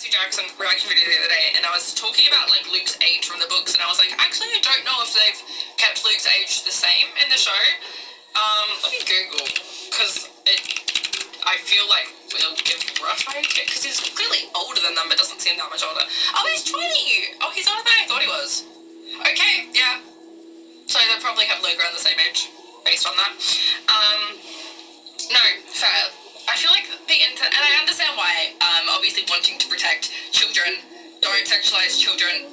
Jackson reaction video the other day, and I was talking about like Luke's age from the books, and I was like, actually, I don't know if they've kept Luke's age the same in the show. Let me Google, because I feel like we'll give rough age, because he's clearly older than them, but doesn't seem that much older. Oh, he's 20! Oh, he's older than I thought he was. Okay, yeah. So they probably have Luke around the same age, based on that. No, fair. I feel like the internet, and I understand why, obviously wanting to protect children, don't sexualize children.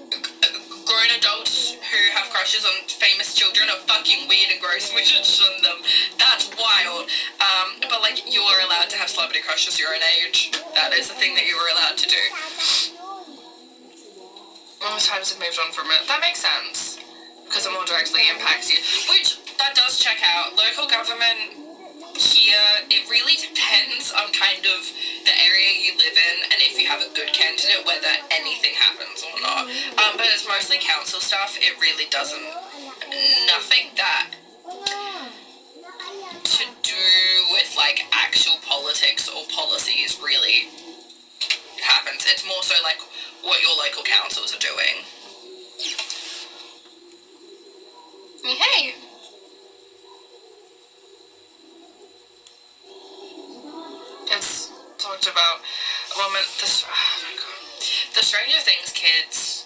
Grown adults who have crushes on famous children are fucking weird and gross. We should shun them. That's wild. But like, you are allowed to have celebrity crushes your own age. That is the thing that you were allowed to do. Most times have moved on from it. That makes sense. Because it more directly impacts you. Which, that does check out. Local government here, it really depends on kind of the area you live in and if you have a good candidate, whether anything happens or not. But it's mostly council stuff. It really doesn't. Nothing that to do with like actual politics or policies really happens. It's more so like what your local councils are doing. Hey. It's talked about a woman, the Stranger Things kids.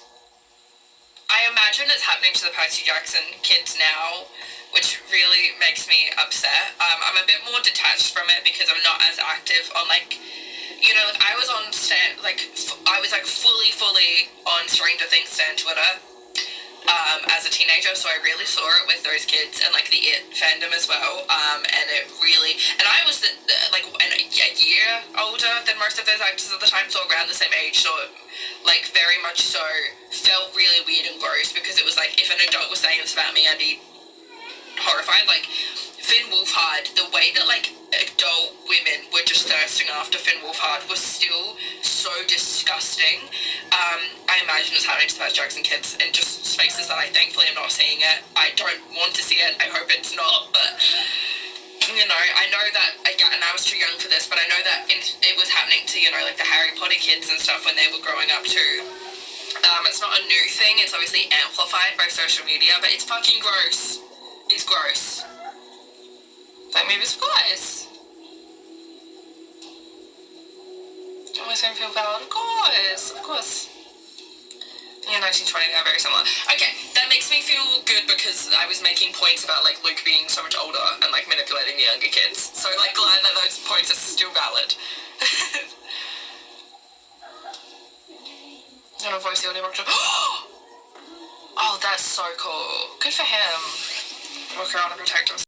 I imagine it's happening to the Percy Jackson kids now, which really makes me upset. I'm a bit more detached from it because I'm not as active on like, you know, like I was on I was like fully on Stranger Things stan Twitter. As a teenager, so I really saw it with those kids and like the It fandom as well, and it really, and I was a year older than most of those actors at the time, so around the same age, so like very much so felt really weird and gross, because it was like, if an adult was saying this about me, I'd be horrified. Like Finn Wolfhard, the way that like adult women were just thirsting after Finn Wolfhard was still so disgusting. I imagine it's happening to the Percy Jackson kids in just spaces that I thankfully am not seeing it. I don't want to see it. I hope it's not, but you know, I know that, again, and I was too young for this, but I know that it was happening to, you know, like the Harry Potter kids and stuff when they were growing up too. It's not a new thing. It's obviously amplified by social media, but it's fucking gross. It's gross. That movie's guys. Always gonna feel valid, of course. Yeah, 1920, they're very similar. Okay, that makes me feel good because I was making points about like Luke being so much older and like manipulating the younger kids. So like glad that those points are still valid. I'm gonna voice the audio book. Oh, that's so cool. Good for him. Walk around and protect himself.